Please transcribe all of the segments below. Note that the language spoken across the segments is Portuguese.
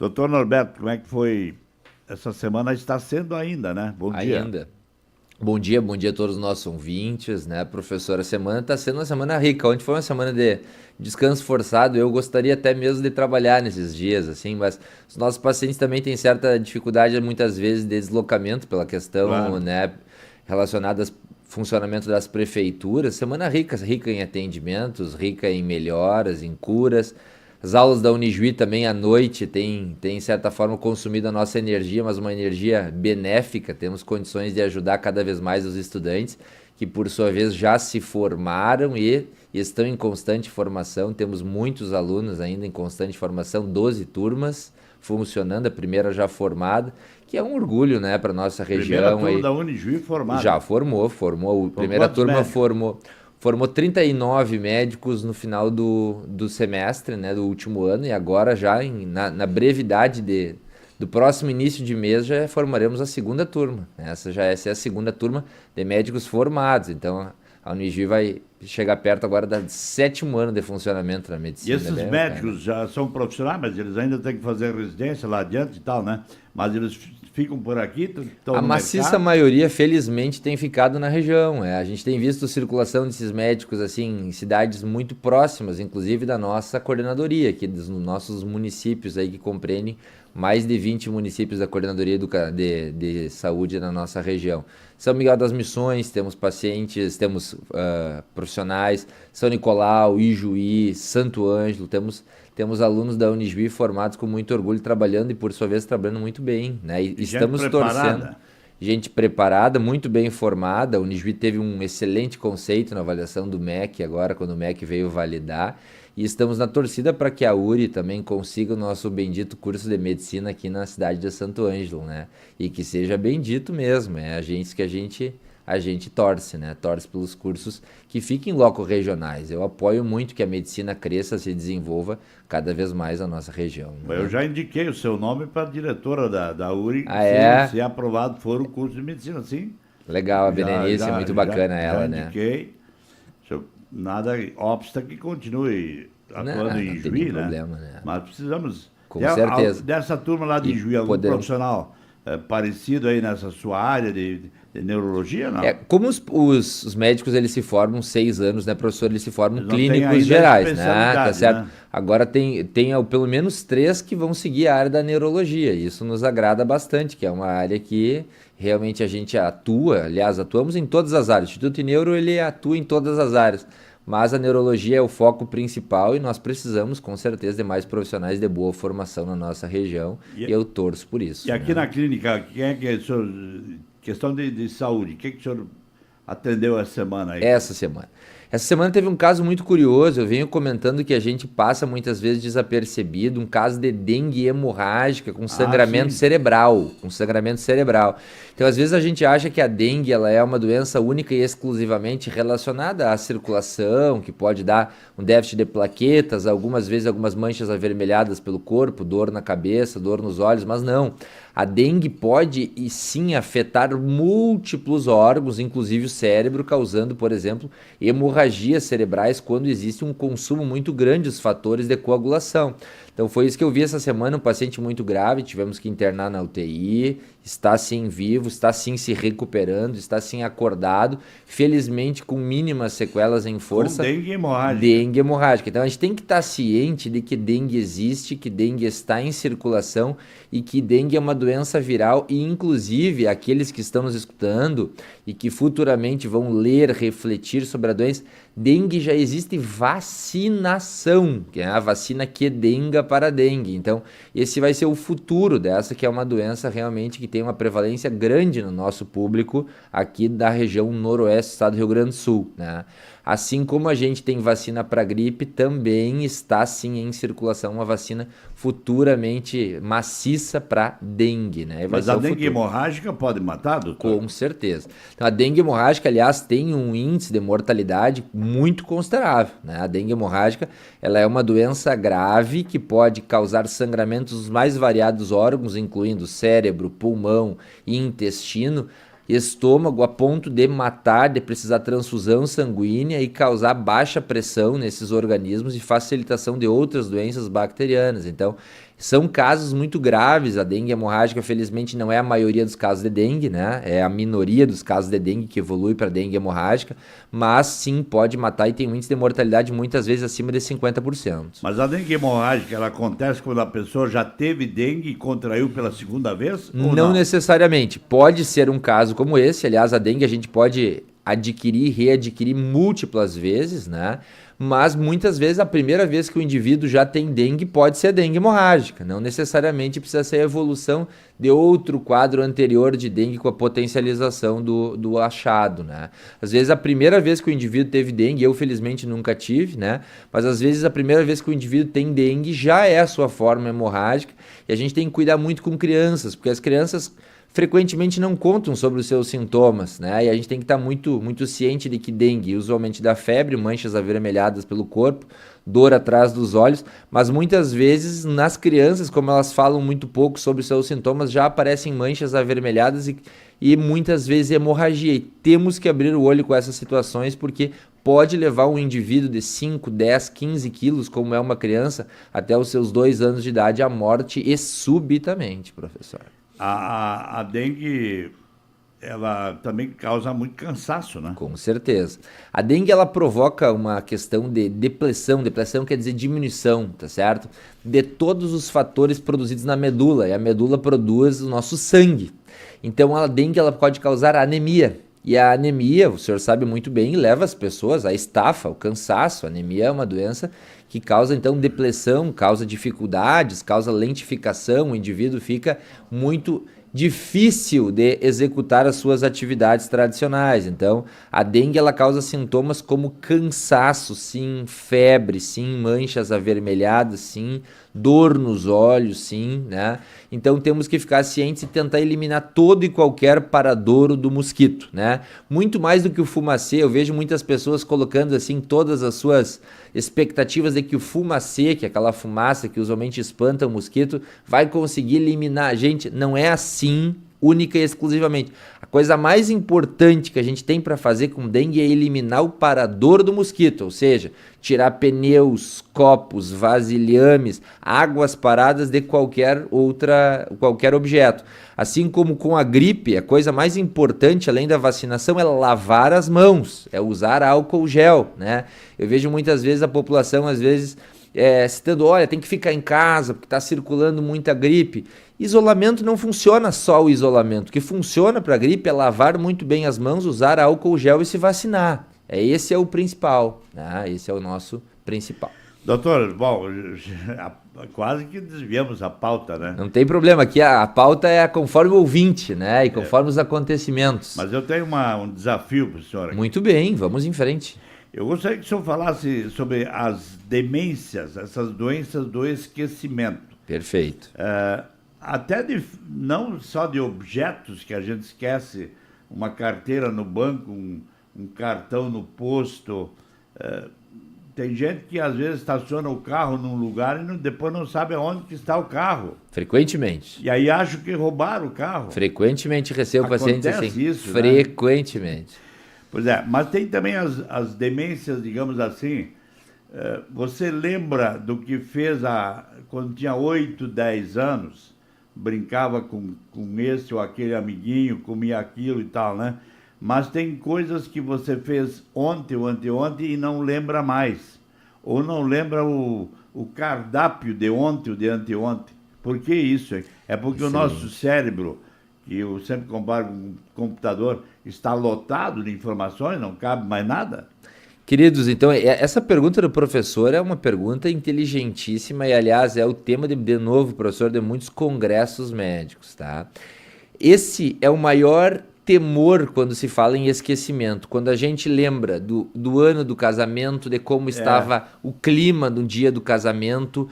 Doutor Norberto, como é que foi essa semana? Está sendo ainda, né? Bom dia. Ainda. Bom dia a todos os nossos ouvintes, né, professor? A semana está sendo uma semana rica. Ontem foi uma semana de descanso forçado. Eu gostaria até mesmo de trabalhar nesses dias, assim, mas os nossos pacientes também têm certa dificuldade, muitas vezes, de deslocamento pela questão, Claro. né, relacionada ao funcionamento das prefeituras. Semana rica, rica em atendimentos, rica em melhoras, em curas. As aulas da Unijuí também à noite têm, de certa forma, consumido a nossa energia, mas uma energia benéfica. Temos condições de ajudar cada vez mais os estudantes, que por sua vez já se formaram e estão em constante formação. Temos muitos alunos ainda em constante formação, 12 turmas funcionando, a primeira já formada, que é um orgulho, né, para nossa Primeira região turma aí. da Unijuí Já formada. formou. A Com primeira quantos turma médicos? formou 39 médicos no final do semestre, né, do último ano, e agora já na brevidade do próximo início de mês já formaremos a segunda turma. Essa é a segunda turma de médicos formados. Então a Unijuí vai chegar perto agora do sétimo ano de funcionamento na E medicina. É esses bem bacana. médicos já são profissionais, mas eles ainda têm que fazer residência lá adiante e tal, né? Mas eles ficam por aqui, estão A no maciça mercado. maioria, felizmente, tem ficado na região. A gente tem visto circulação desses médicos assim em cidades muito próximas, inclusive da nossa coordenadoria, aqui dos nossos municípios aí que compreendem mais de 20 municípios da coordenadoria de saúde na nossa região. São Miguel das Missões, temos pacientes, temos profissionais, São Nicolau, Ijuí, Santo Ângelo, temos alunos da Unijuí formados com muito orgulho, trabalhando e, por sua vez, trabalhando muito bem, né? E Gente estamos torcendo. preparada. Gente preparada, muito bem formada. A Unijuí teve um excelente conceito na avaliação do MEC, agora, quando o MEC veio validar. E estamos na torcida para que a URI também consiga o nosso bendito curso de medicina aqui na cidade de Santo Ângelo, né? E que seja bendito mesmo. É a gente que a gente torce, né? Torce pelos cursos que fiquem loco regionais. Eu apoio muito que a medicina cresça, se desenvolva cada vez mais na nossa região, Eu né? já indiquei o seu nome para a diretora da URI, Ah, é? se aprovado for o curso de medicina, sim. Legal, a Já, Berenice, é já, muito já, bacana já ela, né? indiquei. Nada obsta que continue atuando Não, em não tem nem Juí, né? problema, né? Mas precisamos. Com certeza. Dessa turma lá E de Juí, algum poder, profissional parecido aí nessa sua área de neurologia, não? como os médicos eles se formam 6 anos, né, professor? Eles se formam Eles não têm clínicos ainda a gerais, né? Tá especialidade, certo? né? Agora tem pelo menos 3 que vão seguir a área da neurologia. Isso nos agrada bastante, que é uma área que realmente a gente atua. Aliás, atuamos em todas as áreas. O Instituto Neuro ele atua em todas as áreas. Mas a neurologia é o foco principal e nós precisamos, com certeza, de mais profissionais de boa formação na nossa região. E E, eu torço por e isso, aqui né? na clínica, quem é que é o senhor, questão de saúde, quem é que o senhor atendeu essa semana aí? Essa semana. Essa semana teve um caso muito curioso. Eu venho comentando que a gente passa muitas vezes desapercebido, um caso de dengue hemorrágica com Ah, sangramento sim. cerebral, Então, às vezes a gente acha que a dengue ela é uma doença única e exclusivamente relacionada à circulação, que pode dar um déficit de plaquetas, algumas vezes algumas manchas avermelhadas pelo corpo, dor na cabeça, dor nos olhos, mas não. A dengue pode e sim afetar múltiplos órgãos, inclusive o cérebro, causando, por exemplo, hemorragias cerebrais quando existe um consumo muito grande dos fatores de coagulação. Então foi isso que eu vi essa semana, um paciente muito grave, tivemos que internar na UTI, está sim vivo, está sim se recuperando, está sim acordado, felizmente com mínimas sequelas em Com força, dengue hemorrágica. dengue hemorrágica. Então a gente tem que estar ciente de que dengue existe, que dengue está em circulação e que dengue é uma doença viral e inclusive aqueles que estão nos escutando e que futuramente vão ler, refletir sobre a doença, dengue já existe vacinação, que é a vacina Qdenga para dengue. Então, esse vai ser o futuro dessa, que é uma doença realmente que tem uma prevalência grande no nosso público aqui da região noroeste do estado do Rio Grande do Sul, né? Assim como a gente tem vacina para gripe, também está sim em circulação uma vacina futuramente maciça para dengue, né? E vai Mas ser a o dengue futuro. hemorrágica pode matar, doutor? Com certeza. Então, a dengue hemorrágica, aliás, tem um índice de mortalidade muito considerável, né? A dengue hemorrágica, ela é uma doença grave que pode causar sangramentos dos mais variados órgãos, incluindo cérebro, pulmão e intestino, estômago, a ponto de matar, de precisar transfusão sanguínea e causar baixa pressão nesses organismos e facilitação de outras doenças bacterianas. Então, São casos muito graves, a dengue hemorrágica felizmente não é a maioria dos casos de dengue, né? É a minoria dos casos de dengue que evolui para dengue hemorrágica, mas sim pode matar e tem um índice de mortalidade muitas vezes acima de 50%. Mas a dengue hemorrágica, ela acontece quando a pessoa já teve dengue e contraiu pela segunda vez? Ou Não necessariamente, pode ser um caso como esse, aliás a dengue a gente pode adquirir e readquirir múltiplas vezes, né? Mas muitas vezes a primeira vez que o indivíduo já tem dengue pode ser dengue hemorrágica, não necessariamente precisa ser a evolução de outro quadro anterior de dengue com a potencialização do achado, né? Às vezes a primeira vez que o indivíduo teve dengue, eu felizmente nunca tive, né? Mas às vezes a primeira vez que o indivíduo tem dengue já é a sua forma hemorrágica e a gente tem que cuidar muito com crianças, porque as crianças frequentemente não contam sobre os seus sintomas, né? E a gente tem que estar muito ciente de que dengue usualmente dá febre, manchas avermelhadas pelo corpo, dor atrás dos olhos, mas muitas vezes nas crianças, como elas falam muito pouco sobre os seus sintomas, já aparecem manchas avermelhadas e muitas vezes hemorragia. E temos que abrir o olho com essas situações porque pode levar um indivíduo de 5, 10, 15 quilos, como é uma criança, até os seus 2 anos de idade à morte e subitamente, professor. A dengue, ela também causa muito cansaço, né? Com certeza. A dengue, ela provoca uma questão de depressão. Depressão quer dizer diminuição, tá certo? De todos os fatores produzidos na medula. E a medula produz o nosso sangue. Então, a dengue, ela pode causar anemia. E a anemia, o senhor sabe muito bem, leva as pessoas à estafa, ao cansaço. A anemia é uma doença que causa, então, depressão, causa dificuldades, causa lentificação. O indivíduo fica muito difícil de executar as suas atividades tradicionais. Então, a dengue, ela causa sintomas como cansaço, sim, febre, sim, manchas avermelhadas, sim, dor nos olhos, sim, né? Então, temos que ficar cientes e tentar eliminar todo e qualquer paradouro do mosquito, né? Muito mais do que o fumacê, eu vejo muitas pessoas colocando, assim, todas as suas expectativas de que o fumacê, que é aquela fumaça que usualmente espanta o mosquito, vai conseguir eliminar. Gente, não é assim, única e exclusivamente. A coisa mais importante que a gente tem para fazer com dengue é eliminar o parador do mosquito, ou seja, tirar pneus, copos, vasilhames, águas paradas de qualquer objeto. Assim como com a gripe, a coisa mais importante, além da vacinação, é lavar as mãos, é usar álcool gel, né? Eu vejo muitas vezes a população, às vezes, citando, olha, tem que ficar em casa porque está circulando muita gripe. Isolamento não funciona só o isolamento. O que funciona para a gripe é lavar muito bem as mãos, usar álcool gel e se vacinar. Esse é o principal, né? Esse é o nosso principal. Doutor, bom, quase que desviamos a pauta, né? Não tem problema, aqui a pauta é conforme o ouvinte, né? E conforme os acontecimentos. Mas eu tenho um desafio para o senhor aqui. Muito bem, vamos em frente. Eu gostaria que o senhor falasse sobre as demências, essas doenças do esquecimento. Perfeito. Até não só de objetos que a gente esquece, uma carteira no banco, um cartão no posto. Tem gente que às vezes estaciona o carro num lugar e depois não sabe aonde que está o carro. Frequentemente. E aí acho que roubaram o carro. Frequentemente recebo pacientes assim. Isso, frequentemente. Né? Pois é, mas tem também as demências, digamos assim. Você lembra do que fez quando tinha 8, 10 anos? Brincava com esse ou aquele amiguinho, comia aquilo e tal, né? Mas tem coisas que você fez ontem ou anteontem e não lembra mais. Ou não lembra o cardápio de ontem ou de anteontem. Por que isso? É porque o nosso cérebro, que eu sempre comparo com o computador, está lotado de informações, não cabe mais nada? Queridos, então, essa pergunta do professor é uma pergunta inteligentíssima e, aliás, é o tema, de novo, professor, de muitos congressos médicos, tá? Esse é o maior temor quando se fala em esquecimento, quando a gente lembra do ano do casamento, de como estava o clima no dia do casamento,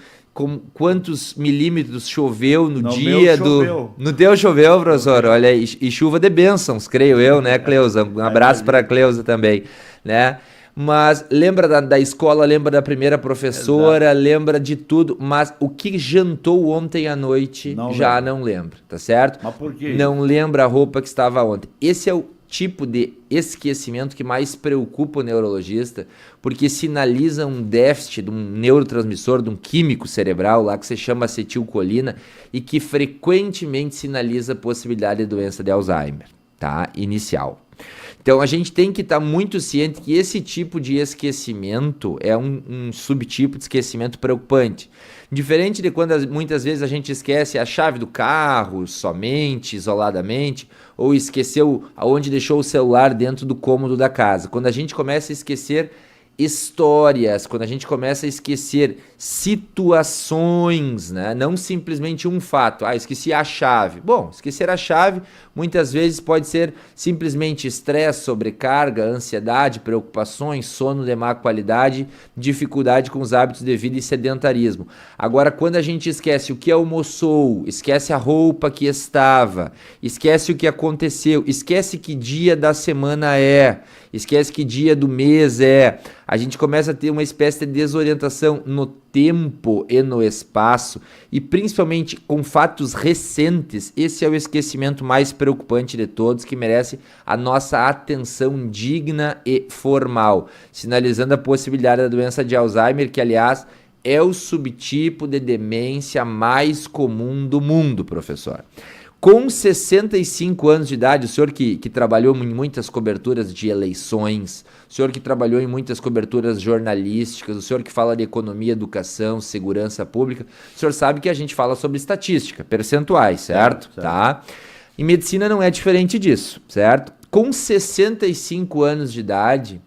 quantos milímetros choveu no dia do... No teu choveu, professor, olha, e chuva de bênçãos, creio eu, né, Cleusa? Um abraço para a Cleusa também, né? Mas lembra da escola, lembra da primeira professora, exato, lembra de tudo, mas o que jantou ontem à noite não lembra, tá certo? Mas por quê? Não lembra a roupa que estava ontem. Esse é tipo de esquecimento que mais preocupa o neurologista, porque sinaliza um déficit de um neurotransmissor, de um químico cerebral lá que se chama acetilcolina e que frequentemente sinaliza a possibilidade de doença de Alzheimer, tá? Inicial. Então a gente tem que estar muito ciente que esse tipo de esquecimento é um subtipo de esquecimento preocupante. Diferente de quando muitas vezes a gente esquece a chave do carro somente, isoladamente, ou esqueceu aonde deixou o celular dentro do cômodo da casa. Quando a gente começa a esquecer histórias, quando a gente começa a esquecer situações, né? Não simplesmente um fato. Esqueci a chave. Bom, esquecer a chave muitas vezes pode ser simplesmente estresse, sobrecarga, ansiedade, preocupações, sono de má qualidade, dificuldade com os hábitos de vida e sedentarismo. Agora, quando a gente esquece o que almoçou, esquece a roupa que estava, esquece o que aconteceu, esquece que dia da semana é, esquece que dia do mês é, a gente começa a ter uma espécie de desorientação no tempo e no espaço, e principalmente com fatos recentes. Esse é o esquecimento mais preocupante de todos, que merece a nossa atenção digna e formal, sinalizando a possibilidade da doença de Alzheimer, que aliás é o subtipo de demência mais comum do mundo, professor. Com 65 anos de idade, o senhor que trabalhou em muitas coberturas de eleições, o senhor que trabalhou em muitas coberturas jornalísticas, o senhor que fala de economia, educação, segurança pública, o senhor sabe que a gente fala sobre estatística, percentuais, certo? Tá? Em medicina não é diferente disso, certo? Com 65 anos de idade,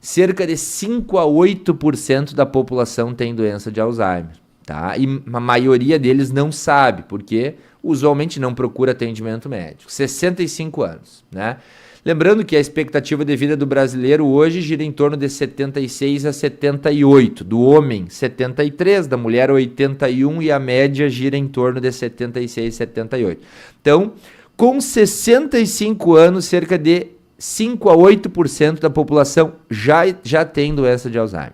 cerca de 5 a 8% da população tem doença de Alzheimer, tá? E a maioria deles não sabe, porque usualmente não procura atendimento médico. 65 anos, né? Lembrando que a expectativa de vida do brasileiro hoje gira em torno de 76 a 78, do homem 73, da mulher 81 e a média gira em torno de 76 a 78. Então, com 65 anos, cerca de 5 a 8% da população já tem doença de Alzheimer.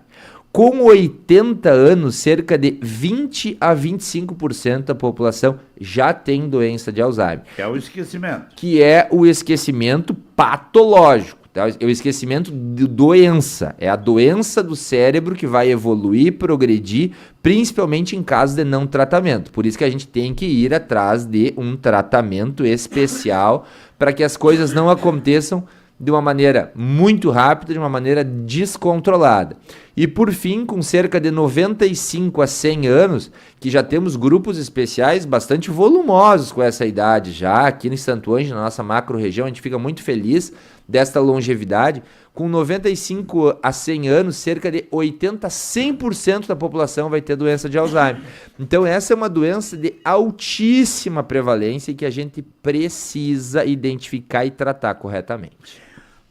Com 80 anos, cerca de 20 a 25% da população já tem doença de Alzheimer. Que é o esquecimento. Que é o esquecimento patológico. Tá? É o esquecimento de doença. É a doença do cérebro que vai evoluir, progredir, principalmente em caso de não tratamento. Por isso que a gente tem que ir atrás de um tratamento especial para que as coisas não aconteçam de uma maneira muito rápida, de uma maneira descontrolada. E por fim, com cerca de 95 a 100 anos, que já temos grupos especiais bastante volumosos com essa idade já, aqui no Santo Ângelo, na nossa macro-região, a gente fica muito feliz desta longevidade. Com 95 a 100 anos, cerca de 80 a 100% da população vai ter doença de Alzheimer. Então essa é uma doença de altíssima prevalência e que a gente precisa identificar e tratar corretamente.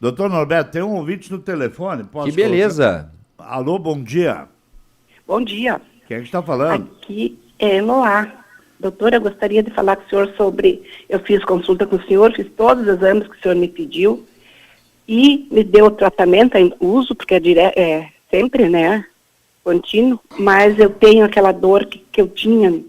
Doutor Norberto, tem um ouvinte no telefone. Posso Que beleza. colocar? Alô, bom dia. Bom dia. Quem é que está falando? Aqui é Eloá. Doutora, eu gostaria de falar com o senhor sobre... Eu fiz consulta com o senhor, fiz todos os exames que o senhor me pediu e me deu o tratamento em uso, porque é sempre, né, contínuo, mas eu tenho aquela dor que eu tinha,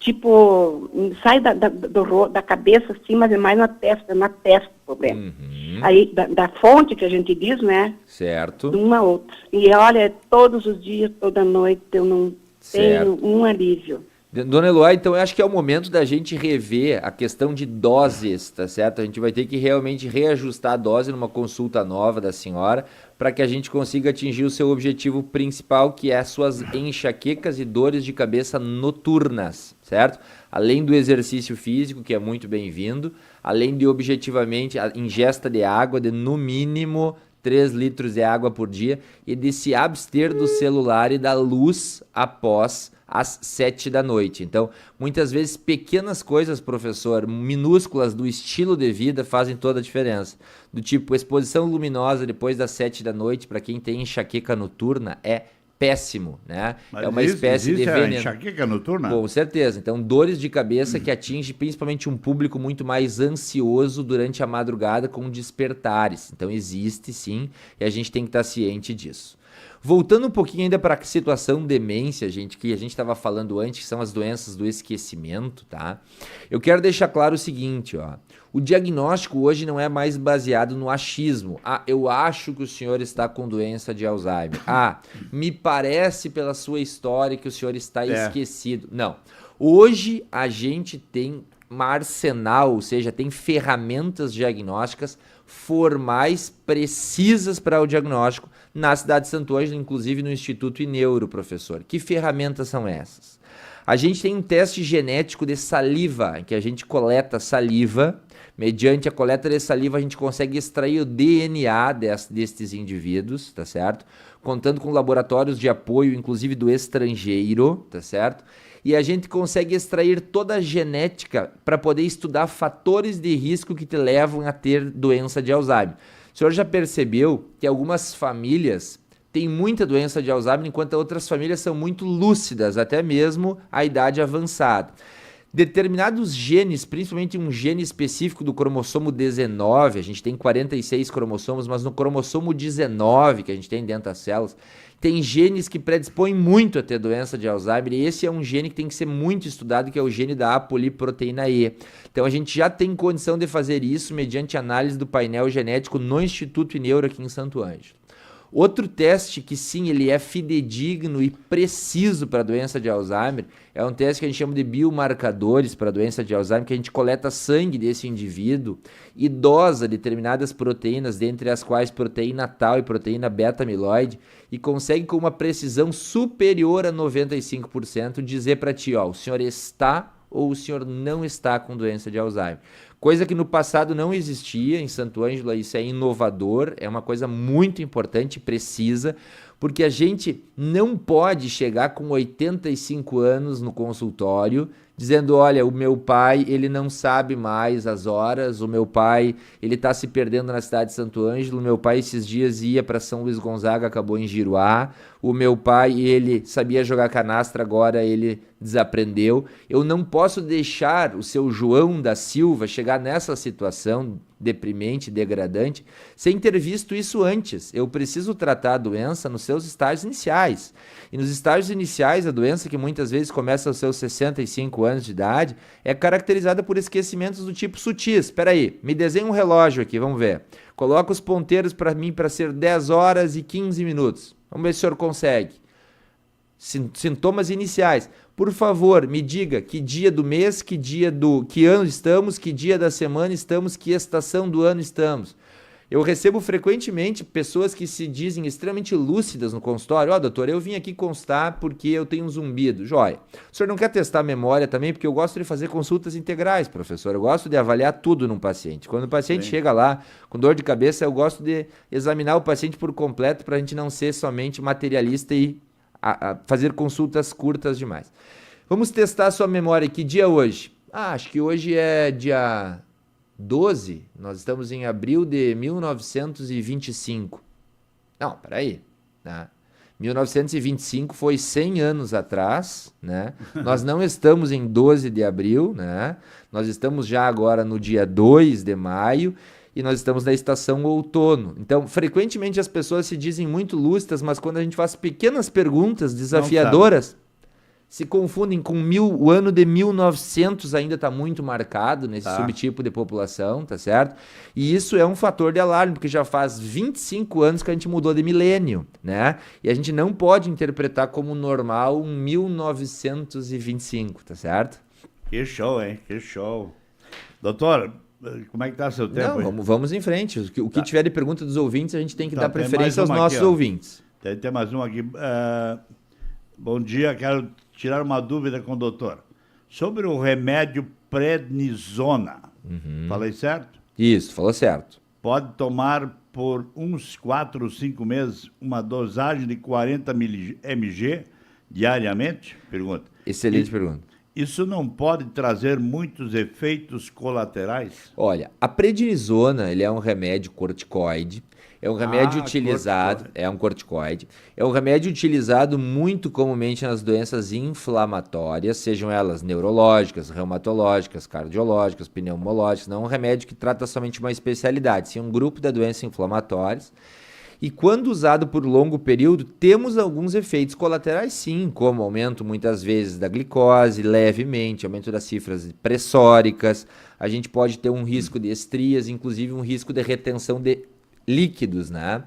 tipo, sai da cabeça assim, mas é mais na testa o problema. Uhum. Aí, da fonte que a gente diz, né? Certo. De uma a outra. E olha, todos os dias, toda noite, eu não tenho um alívio. Dona Eloá, então eu acho que é o momento da gente rever a questão de doses, tá certo? A gente vai ter que realmente reajustar a dose numa consulta nova da senhora para que a gente consiga atingir o seu objetivo principal, que é as suas enxaquecas e dores de cabeça noturnas, certo? Além do exercício físico, que é muito bem-vindo, além de objetivamente a ingesta de água de no mínimo 3 litros de água por dia e de se abster do celular e da luz após às 7 da noite. Então, muitas vezes pequenas coisas, professor, minúsculas do estilo de vida fazem toda a diferença. Do tipo, exposição luminosa depois das 7 da noite, para quem tem enxaqueca noturna, é péssimo, né? Mas é uma espécie de veneno. Enxaqueca noturna? Com certeza. Então, dores de cabeça que atinge principalmente um público muito mais ansioso durante a madrugada com despertares. Então, existe sim, e a gente tem que estar ciente disso. Voltando um pouquinho ainda para a situação demência, gente, que a gente estava falando antes, que são as doenças do esquecimento, tá? Eu quero deixar claro o seguinte, ó. O diagnóstico hoje não é mais baseado no achismo. Ah, eu acho que o senhor está com doença de Alzheimer. Ah, me parece pela sua história que o senhor está esquecido. Não. Hoje a gente tem um arsenal, ou seja, tem ferramentas diagnósticas formais, precisas para o diagnóstico na cidade de Santo Ângelo, inclusive no Instituto Ineuro, professor. Que ferramentas são essas? A gente tem um teste genético de saliva, em que a gente coleta saliva. Mediante a coleta de saliva, a gente consegue extrair o DNA destes indivíduos, tá certo? Contando com laboratórios de apoio, inclusive do estrangeiro, tá certo? E a gente consegue extrair toda a genética para poder estudar fatores de risco que te levam a ter doença de Alzheimer. O senhor já percebeu que algumas famílias têm muita doença de Alzheimer, enquanto outras famílias são muito lúcidas, até mesmo a idade avançada. Determinados genes, principalmente um gene específico do cromossomo 19, a gente tem 46 cromossomos, mas no cromossomo 19 que a gente tem dentro das células, tem genes que predispõem muito a ter doença de Alzheimer, e esse é um gene que tem que ser muito estudado, que é o gene da apoliproteína E. Então a gente já tem condição de fazer isso mediante análise do painel genético no Instituto Ineuro aqui em Santo Ângelo. Outro teste que sim, ele é fidedigno e preciso para a doença de Alzheimer, é um teste que a gente chama de biomarcadores para a doença de Alzheimer, que a gente coleta sangue desse indivíduo e dosa determinadas proteínas, dentre as quais proteína tau e proteína beta-amiloide, e consegue com uma precisão superior a 95% dizer para ti, ó, o senhor está ou o senhor não está com doença de Alzheimer. Coisa que no passado não existia em Santo Ângelo, isso é inovador, é uma coisa muito importante e precisa, porque a gente não pode chegar com 85 anos no consultório dizendo, olha, o meu pai, ele não sabe mais as horas, o meu pai, ele está se perdendo na cidade de Santo Ângelo, o meu pai esses dias ia para São Luís Gonzaga, acabou em Giruá, o meu pai, ele sabia jogar canastra, agora ele desaprendeu. Eu não posso deixar o seu João da Silva chegar nessa situação deprimente, degradante, sem ter visto isso antes. Eu preciso tratar a doença nos seus estágios iniciais. E nos estágios iniciais, a doença, que muitas vezes começa aos seus 65 anos de idade, é caracterizada por esquecimentos do tipo sutis. Espera aí, me desenha um relógio aqui, vamos ver. Coloca os ponteiros para mim para ser 10 horas e 15 minutos. Vamos ver se o senhor consegue. Sintomas iniciais. Por favor, me diga que dia do mês, que ano estamos, que dia da semana estamos, que estação do ano estamos. Eu recebo frequentemente pessoas que se dizem extremamente lúcidas no consultório. Ó, doutor, eu vim aqui constar porque eu tenho um zumbido. Joia. O senhor não quer testar a memória também? Porque eu gosto de fazer consultas integrais, professor. Eu gosto de avaliar tudo num paciente. Quando o paciente chega lá com dor de cabeça, eu gosto de examinar o paciente por completo para a gente não ser somente materialista e fazer consultas curtas demais. Vamos testar a sua memória. Que dia é hoje? Acho que hoje é dia 12. Nós estamos em abril de 1925. Não, peraí. Né? 1925 foi 100 anos atrás, né? Nós não estamos em 12 de abril, né? Nós estamos já agora no dia 2 de maio. E nós estamos na estação outono. Então, frequentemente as pessoas se dizem muito lúcidas, mas quando a gente faz pequenas perguntas desafiadoras, se confundem com o ano de 1900 ainda está muito marcado nesse subtipo de população, tá certo? E isso é um fator de alarme, porque já faz 25 anos que a gente mudou de milênio, né? E a gente não pode interpretar como normal um 1925, tá certo? Que show, hein? Que show. Doutor, como é que tá seu tempo? Não, vamos em frente. O que tiver de pergunta dos ouvintes, a gente tem que dar preferência aos nossos ouvintes. Tem mais um aqui. Bom dia, quero tirar uma dúvida com o doutor. Sobre o remédio prednisona. Falei certo? Isso, falou certo. Pode tomar por uns 4 ou 5 meses uma dosagem de 40 mg diariamente? Pergunta. Excelente pergunta. Isso não pode trazer muitos efeitos colaterais? Olha, a prednisona, ele é um remédio corticoide, é um remédio utilizado, é um corticoide, é um remédio utilizado muito comumente nas doenças inflamatórias, sejam elas neurológicas, reumatológicas, cardiológicas, pneumológicas, não é um remédio que trata somente uma especialidade, sim um grupo de doenças inflamatórias. E quando usado por longo período, temos alguns efeitos colaterais sim, como aumento muitas vezes da glicose, levemente, aumento das cifras pressóricas, a gente pode ter um risco de estrias, inclusive um risco de retenção de líquidos, né?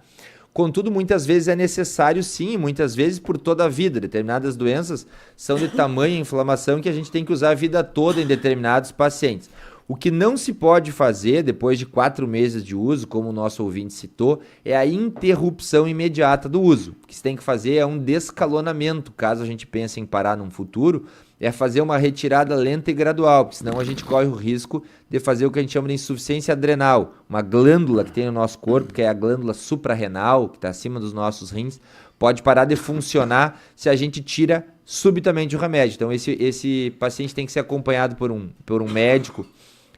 Contudo, muitas vezes é necessário sim, muitas vezes por toda a vida. Determinadas doenças são de tamanha inflamação que a gente tem que usar a vida toda em determinados pacientes. O que não se pode fazer depois de 4 meses de uso, como o nosso ouvinte citou, é a interrupção imediata do uso. O que se tem que fazer é um descalonamento, caso a gente pense em parar num futuro, é fazer uma retirada lenta e gradual, porque senão a gente corre o risco de fazer o que a gente chama de insuficiência adrenal, uma glândula que tem no nosso corpo, que é a glândula suprarrenal, que está acima dos nossos rins, pode parar de funcionar se a gente tira subitamente o remédio. Então esse paciente tem que ser acompanhado por um médico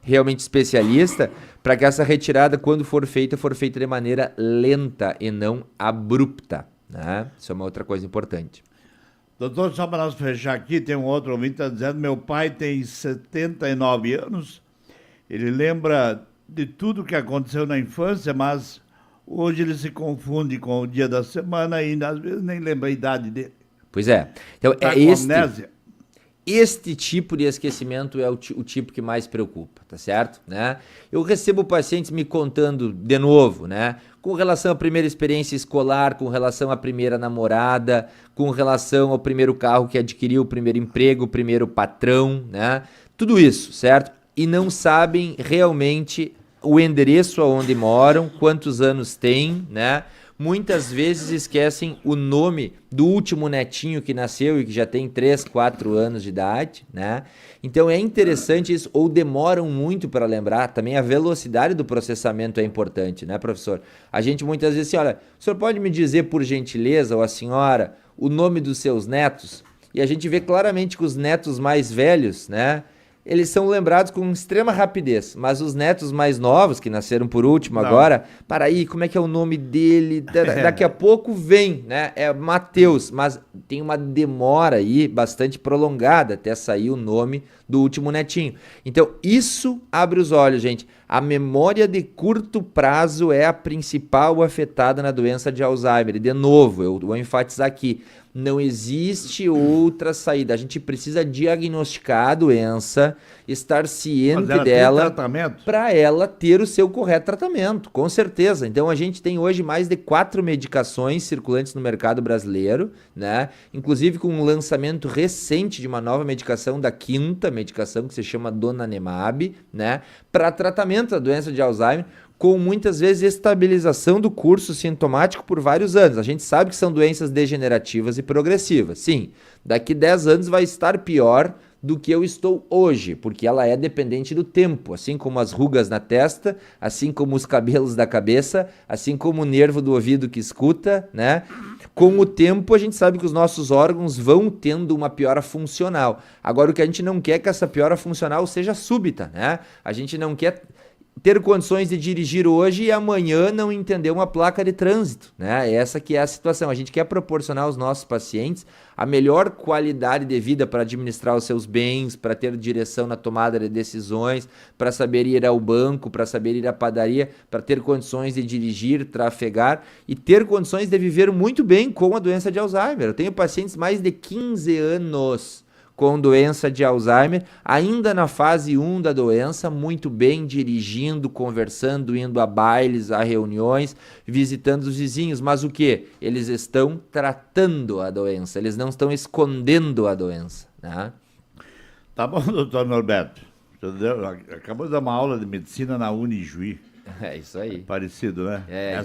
realmente especialista, para que essa retirada, quando for feita de maneira lenta e não abrupta, né? Isso é uma outra coisa importante. Doutor, só para nós fechar aqui, tem um outro ouvinte que está dizendo, meu pai tem 79 anos, ele lembra de tudo que aconteceu na infância, mas hoje ele se confunde com o dia da semana e às vezes nem lembra a idade dele. Pois é. Então, Tá com amnésia. Este tipo de esquecimento é o tipo que mais preocupa, tá certo? Né? Eu recebo pacientes me contando de novo, né? Com relação à primeira experiência escolar, com relação à primeira namorada, com relação ao primeiro carro que adquiriu, o primeiro emprego, o primeiro patrão, né? Tudo isso, certo? E não sabem realmente o endereço aonde moram, quantos anos têm, né? Muitas vezes esquecem o nome do último netinho que nasceu e que já tem 3, 4 anos de idade, né? Então é interessante isso, ou demoram muito para lembrar. Também a velocidade do processamento é importante, né, professor? A gente muitas vezes assim, olha, o senhor pode me dizer por gentileza, ou a senhora, o nome dos seus netos? E a gente vê claramente que os netos mais velhos, né, eles são lembrados com extrema rapidez, mas os netos mais novos, que nasceram por último agora, para aí, como é que é o nome dele? Daqui a pouco vem, né? É Mateus, mas tem uma demora aí bastante prolongada até sair o nome do último netinho. Então, isso abre os olhos, gente. A memória de curto prazo é a principal afetada na doença de Alzheimer. E, de novo, eu vou enfatizar aqui, não existe outra saída. A gente precisa diagnosticar a doença, estar ciente dela para ela ter o seu correto tratamento, com certeza. Então a gente tem hoje mais de 4 medicações circulantes no mercado brasileiro, né? Inclusive com um lançamento recente de uma nova medicação, da 5ª medicação, que se chama Donanemab, né? Para tratamento da doença de Alzheimer, com muitas vezes estabilização do curso sintomático por vários anos. A gente sabe que são doenças degenerativas e progressivas. Sim, daqui 10 anos vai estar pior do que eu estou hoje, porque ela é dependente do tempo, assim como as rugas na testa, assim como os cabelos da cabeça, assim como o nervo do ouvido que escuta, né? Com o tempo a gente sabe que os nossos órgãos vão tendo uma piora funcional. Agora o que a gente não quer é que essa piora funcional seja súbita, né? A gente não quer ter condições de dirigir hoje e amanhã não entender uma placa de trânsito, né? Essa que é a situação. A gente quer proporcionar aos nossos pacientes a melhor qualidade de vida para administrar os seus bens, para ter direção na tomada de decisões, para saber ir ao banco, para saber ir à padaria, para ter condições de dirigir, trafegar e ter condições de viver muito bem com a doença de Alzheimer. Eu tenho pacientes mais de 15 anos com doença de Alzheimer, ainda na fase 1 da doença, muito bem dirigindo, conversando, indo a bailes, a reuniões, visitando os vizinhos. Mas o que? Eles estão tratando a doença, eles não estão escondendo a doença, né? Tá bom, doutor Norberto. Acabou de dar uma aula de medicina na Unijuí. É isso aí. Parecido, né? É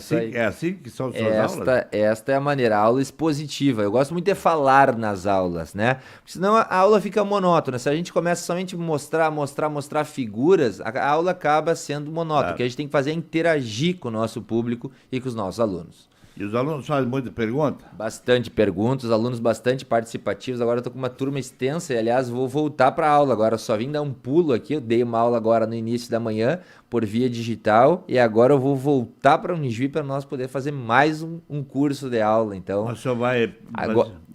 assim que são suas aulas? Esta é a maneira, a aula expositiva. Eu gosto muito de falar nas aulas, né? Porque senão a aula fica monótona. Se a gente começa somente a mostrar figuras, a aula acaba sendo monótona. O que a gente tem que fazer é interagir com o nosso público e com os nossos alunos. E os alunos fazem muita pergunta? Bastante perguntas, alunos bastante participativos. Agora eu tô com uma turma extensa e, aliás, vou voltar para a aula agora. Só vim dar um pulo aqui. Eu dei uma aula agora no início da manhã por via digital e agora eu vou voltar para a Unijuí para nós poder fazer mais um curso de aula. Então, o senhor vai...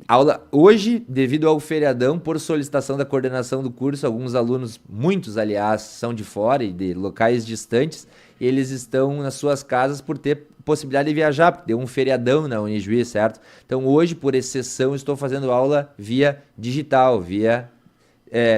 Aula hoje, devido ao feriadão, por solicitação da coordenação do curso, alguns alunos, muitos aliás, são de fora e de locais distantes, eles estão nas suas casas por ter possibilidade de viajar, porque deu um feriadão na Unijuí, certo? Então hoje, por exceção, estou fazendo aula via digital, via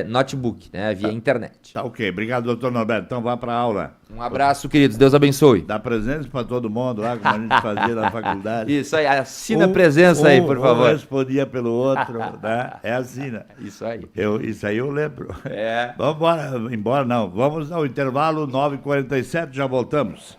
notebook, né? Via internet. Tá ok. Obrigado, doutor Norberto. Então vá para a aula. Um abraço, queridos. Deus abençoe. Dá presença para todo mundo lá, como a gente fazia na faculdade. Isso aí. Assina a presença aí, por favor. Um respondia pelo outro, né? É assim, né? Isso aí. Isso aí eu lembro. É. Vamos embora não. Vamos ao intervalo, 9h47, já voltamos.